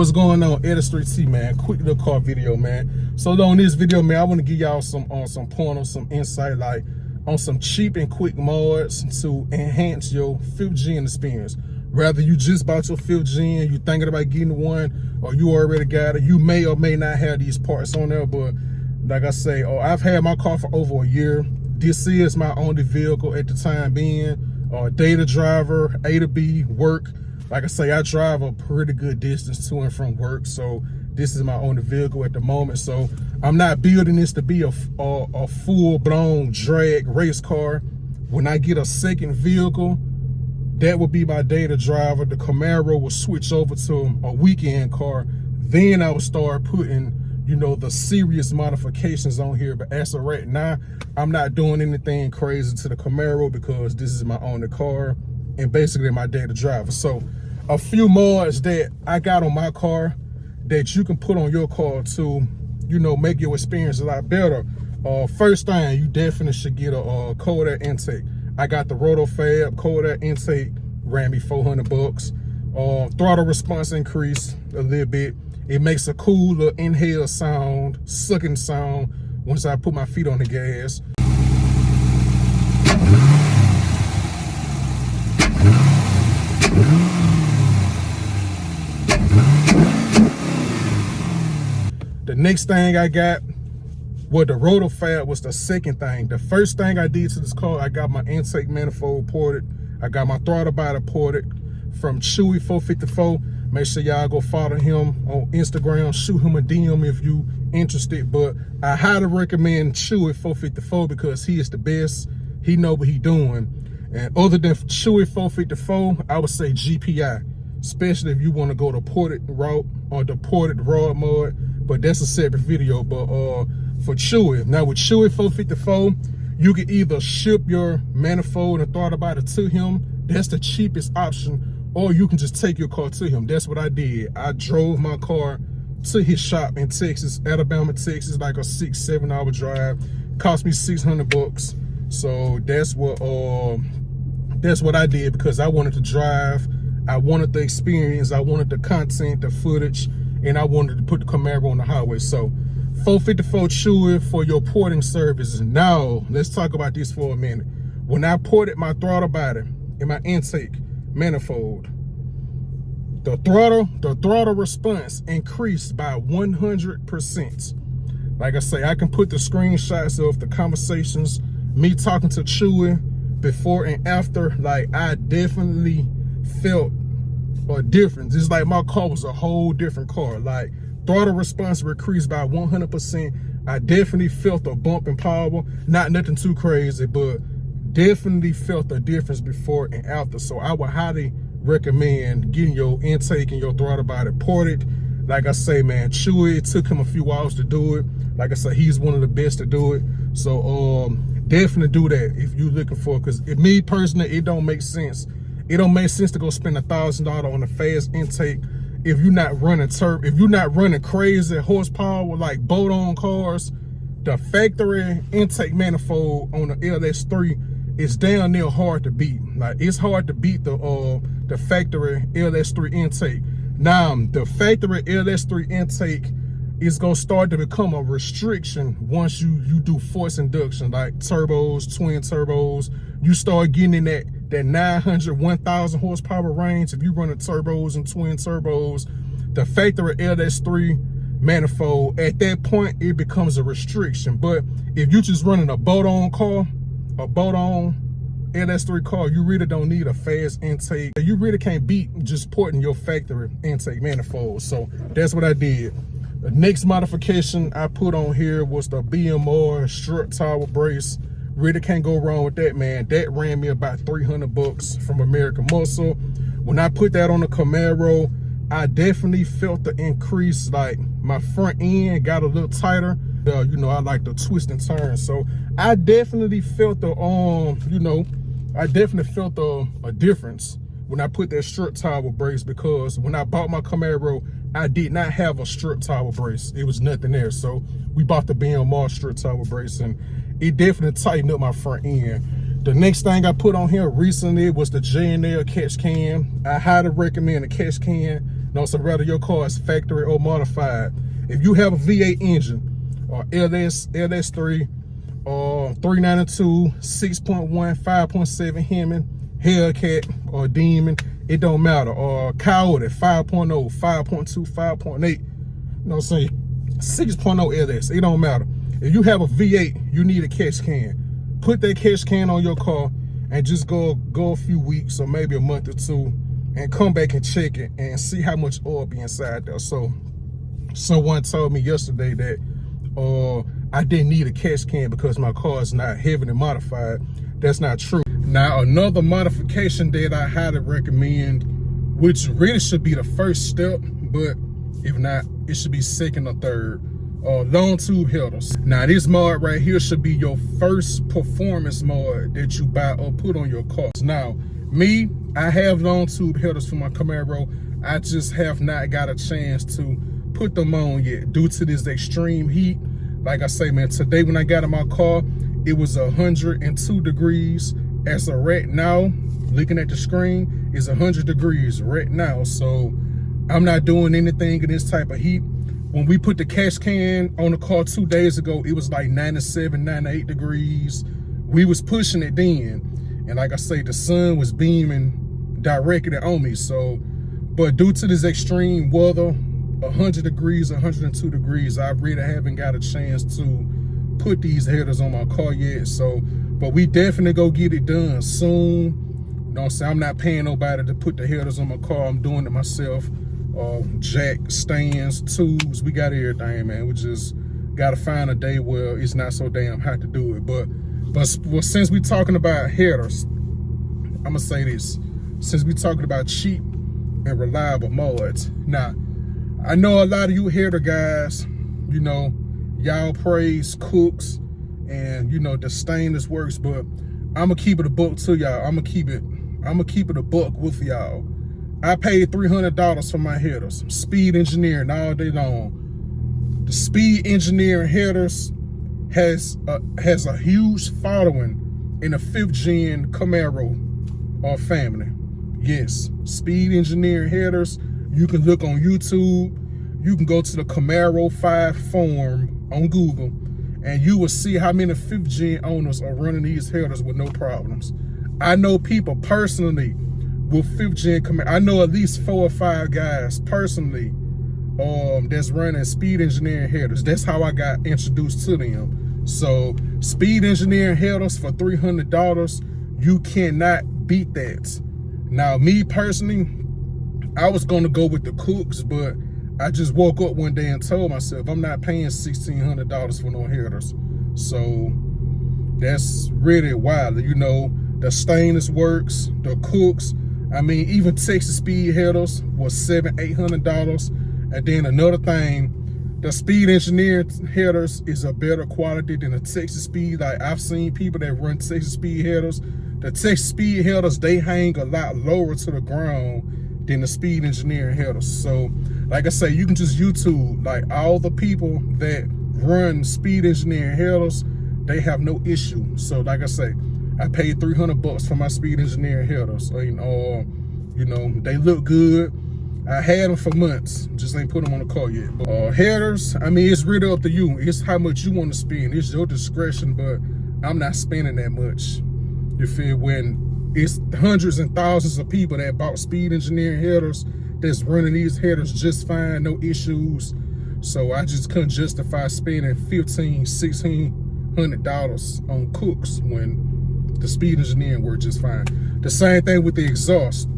What's going on, Edit Street T, man? Quick little car video, man. So on this video, man, I want to give y'all some pointers, some insight, like on some cheap and quick mods to enhance your 5th gen experience. Whether you just bought your 5th gen, you thinking about getting one, or you already got it, you may or may not have these parts on there. But like I say, I've had my car for over a year. This is my only vehicle at the time being. Data driver, A to B, work. Like I say, I drive a pretty good distance to and from work, so this is my only vehicle at the moment. So I'm not building this to be a full-blown drag race car. When I get a second vehicle, that will be my data driver. The Camaro will switch over to a weekend car. Then I will start putting, you know, the serious modifications on here. But as of right now, I'm not doing anything crazy to the Camaro because this is my only car and basically my data driver. So a few mods that I got on my car that you can put on your car to, you know, make your experience a lot better. First thing, you definitely should get a cold air intake. I got the Roto Fab cold air intake, ran me $400. Throttle response increased a little bit. It makes a cool little inhale sound, sucking sound once I put my feet on the gas. The next thing I got, well, the Roto Fab was the second thing. The first thing I did to this car, I got my intake manifold ported. I got my throttle body ported from Chewy 454. Make sure y'all go follow him on Instagram. Shoot him a DM if you interested. But I highly recommend Chewy 454 because he is the best. He know what he doing. And other than Chewy 454, I would say GPI, especially if you want to go the ported route or the ported rod mod. But that's a separate video. But for Chewy, now with Chewy 454, you can either ship your manifold and throttle body to him. That's the cheapest option. Or you can just take your car to him. That's what I did. I drove my car to his shop in Texas, Alabama, Texas, like a 6-7 hour drive. Cost me $600. So that's what I did because I wanted to drive. I wanted the experience. I wanted the content, the footage, and I wanted to put the Camaro on the highway. So 454 Chewy for your porting services. Now, let's talk about this for a minute. When I ported my throttle body and my intake manifold, the throttle response increased by 100%. Like I say, I can put the screenshots of the conversations, me talking to Chewy before and after. Like, I definitely felt a difference. It's like my car was a whole different car. Like, throttle response increased by 100%. I definitely felt a bump in power. Not nothing too crazy, but definitely felt the difference before and after. So I would highly recommend getting your intake and your throttle body ported. Like I say, man, Chewy, it took him a few hours to do it. Like I say, he's one of the best to do it. So definitely do that if you're looking for it. Because me personally, it don't make sense. It don't make sense to go spend $1,000 on a fast intake if you're not running if you're not running crazy horsepower with like bolt-on cars. The factory intake manifold on the LS3 is down near hard to beat. Like, it's hard to beat the factory LS3 intake. Now, the factory LS3 intake is gonna start to become a restriction once you do force induction, like turbos, twin turbos. You start getting in that 900, 1,000 horsepower range. If you running turbos and twin turbos, the factory LS3 manifold, at that point, it becomes a restriction. But if you just running a bolt-on car, a bolt-on LS3 car, you really don't need a fast intake. You really can't beat just porting your factory intake manifold. So that's what I did. The next modification I put on here was the BMR strut tower brace. Really can't go wrong with that, man. That ran me about $300 from American Muscle. When I put that on the Camaro, I definitely felt the increase. Like, my front end got a little tighter. You know, I like the twist and turn. So I definitely felt the a difference when I put that strut tower brace, because when I bought my Camaro, I did not have a strut tower brace. It was nothing there. So we bought the BMR strut tower brace, and it definitely tightened up my front end. The next thing I put on here recently was the JNL Catch Cam. I highly recommend the Catch Cam. No, so whether your car is factory or modified, if you have a V8 engine or LS3 or 392, 6.1, 5.7 Hemi, Hellcat or Demon, it don't matter. Or Coyote 5.0, 5.2, 5.8, you know what I'm saying? 6.0 LS, it don't matter. If you have a V8, you need a catch can. Put that catch can on your car and just go a few weeks or maybe a month or two and come back and check it and see how much oil be inside there. So someone told me yesterday that I didn't need a catch can because my car is not heavily modified. That's not true. Now, another modification that I highly recommend, which really should be the first step, but if not, it should be second or third, long tube headers. Now, this mod right here should be your first performance mod that you buy or put on your car. Now, me, I have long tube headers for my Camaro. I just have not got a chance to put them on yet due to this extreme heat. Like I say, man, today when I got in my car, it was 102 degrees. As of right now, looking at the screen, it's 100 degrees right now. So I'm not doing anything in this type of heat. When we put the catch can on the car 2 days ago, it was like 97, 98 degrees. We was pushing it then. And like I say, the sun was beaming directly on me. So, but due to this extreme weather, 100 degrees, 102 degrees, I really haven't got a chance to put these headers on my car yet. So, but we definitely go get it done soon. You know what I'm saying? I'm not paying nobody to put the headers on my car. I'm doing it myself. Jack, stands, tubes, we got everything, man. We just gotta find a day where it's not so damn hot to do it. But since we talking about headers, I'm gonna say this. Since we talking about cheap and reliable mods, now, I know a lot of you header guys, you know, y'all praise Cooks and, you know, the stainless works, but I'm gonna keep it a buck to y'all. I'm gonna keep it a buck with y'all. I paid $300 for my headers, Speed Engineering all day long. The Speed Engineering headers has a huge following in the 5th gen Camaro family. Yes, Speed Engineering headers. You can look on YouTube. You can go to the Camaro 5 forum on Google, and you will see how many 5th gen owners are running these headers with no problems. I know people personally with 5th gen Camaro. I know at least 4 or 5 guys personally that's running Speed Engineering headers. That's how I got introduced to them. So Speed Engineering headers for $300, you cannot beat that. Now, me personally, I was gonna go with the Cooks, but I just woke up one day and told myself I'm not paying $1,600 for no headers. So that's really wild. You know, the stainless works, the Cooks. I mean, even Texas Speed headers was $700, $800. And then another thing, the Speed Engineering headers is a better quality than the Texas Speed. Like, I've seen people that run Texas Speed headers. The Texas Speed headers, they hang a lot lower to the ground than the Speed Engineering headers. So, like I say, you can just YouTube, like, all the people that run Speed Engineering headers, they have no issue. So, like I say, I paid $300 for my Speed Engineering headers. You know, they look good. I had them for months, just ain't put them on the car yet. But headers, I mean, it's really up to you. It's how much you want to spend. It's your discretion, but I'm not spending that much. You feel? When it's hundreds and thousands of people that bought Speed Engineering headers that's running these headers just fine, no issues. So I just couldn't justify spending $1,500, $1,600 on Cooks when the Speed Engineering work just fine. The same thing with the exhaust.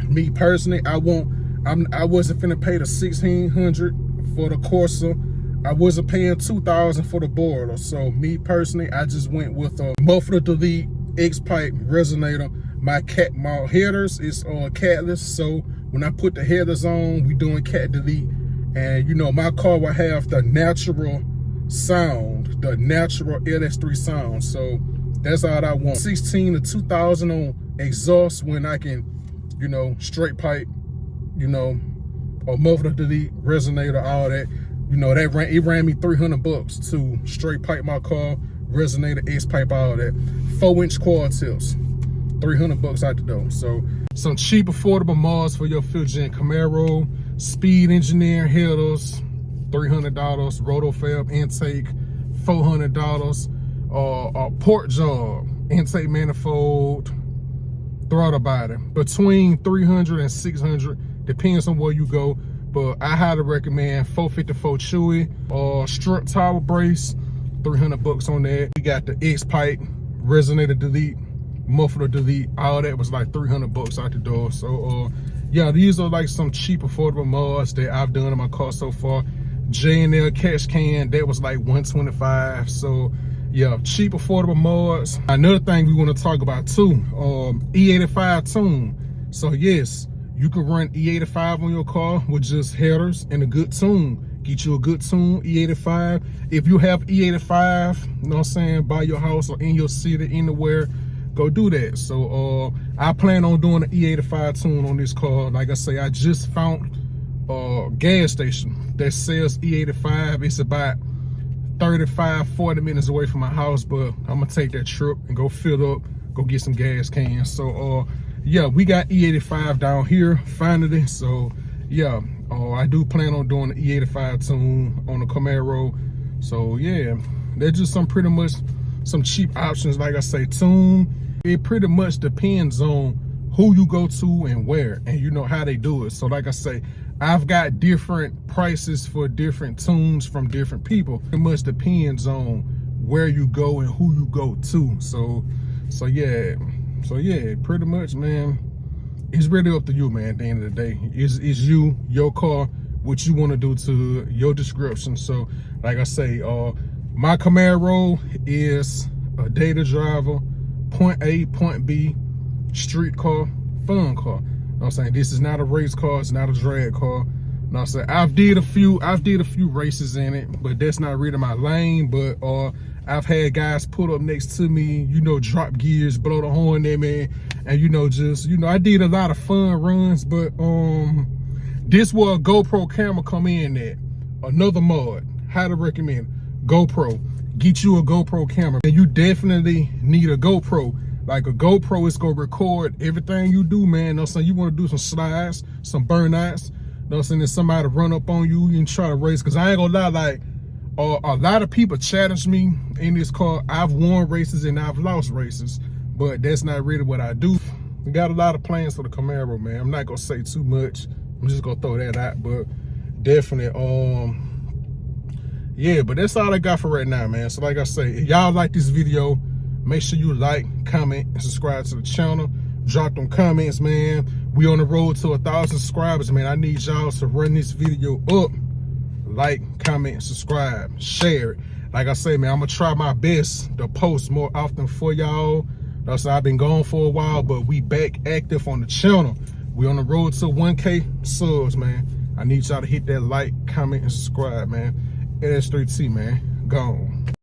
Me personally, I wasn't finna pay the $1,600 for the Corsa. I wasn't paying $2,000 for the boiler. So me personally, I just went with a muffler delete X-pipe resonator. My headers is catless, so when I put the headers on, we doing cat delete. And you know, my car will have the natural sound, the natural LS3 sound. So that's all I want. 16 to 2,000 on exhaust when I can, you know, straight pipe, you know, or muffler delete, resonator, all that. You know, it ran me $300 to straight pipe my car, resonator, X-pipe, all that. 4-inch quad tips, $300 out the door. So some cheap, affordable mods for your 5th gen Camaro. speed engineering headers, $300, rotofab intake, $400, port job, intake manifold, throttle body, between 300 and 600, depends on where you go. But I highly recommend 454 Chewy, strut tower brace, $300 on that. We got the X pipe, resonator delete, muffler delete, all that was like $300 out the door. So yeah, these are like some cheap affordable mods that I've done in my car so far. JNL Catch Cam, that was like $125. So yeah, cheap affordable mods. Another thing we want to talk about too, E85 tune. So yes, you can run E85 on your car with just headers and a good tune. Get you a good tune, E85. If you have E85, you know what I'm saying, by your house or in your city, anywhere, go do that. So I plan on doing an E85 tune on this car. Like I say, I just found a gas station that sells E85. It's about 35-40 minutes away from my house, but I'm gonna take that trip and go fill up, go get some gas cans. So yeah, we got E85 down here finally. So yeah, I do plan on doing the E85 tune on the Camaro. So yeah, they're just some pretty much some cheap options. Like I say, tune, it pretty much depends on who you go to and where, and you know how they do it. So like I say, I've got different prices for different tunes from different people. It much depends on where you go and who you go to. So yeah, pretty much, man, it's really up to you, man. At the end of the day, it's you, your car, what you want to do to your description. So like I say, my Camaro is a data driver, point A, point B, street car, fun car. You know what I'm saying? This is not a race car, it's not a drag car. You know what I'm saying? I've did a few races in it, but that's not really my lane. But I've had guys put up next to me, you know, drop gears, blow the horn at me, and you know, just, you know, I did a lot of fun runs. But this where a GoPro camera come in at. Another mod, highly recommend GoPro. Get you a GoPro camera, and you definitely need a GoPro. Like a GoPro is gonna record everything you do, man. You know what I'm saying? You wanna do some slides, some burnouts, you know what I'm saying? There's somebody run up on you and try to race. Cause I ain't gonna lie, like a lot of people challenge me in this car. I've won races and I've lost races, but that's not really what I do. We got a lot of plans for the Camaro, man. I'm not gonna say too much. I'm just gonna throw that out, but definitely, yeah, but that's all I got for right now, man. So like I say, if y'all like this video, make sure you like, comment, and subscribe to the channel. Drop them comments, man. We on the road to 1,000 subscribers, man. I need y'all to run this video up. Like, comment, subscribe, share it. Like I say, man, I'm gonna try my best to post more often for y'all. That's why I've been gone for a while, but we back active on the channel. We on the road to 1K subs, man. I need y'all to hit that like, comment, and subscribe, man. NS3T, man. Gone.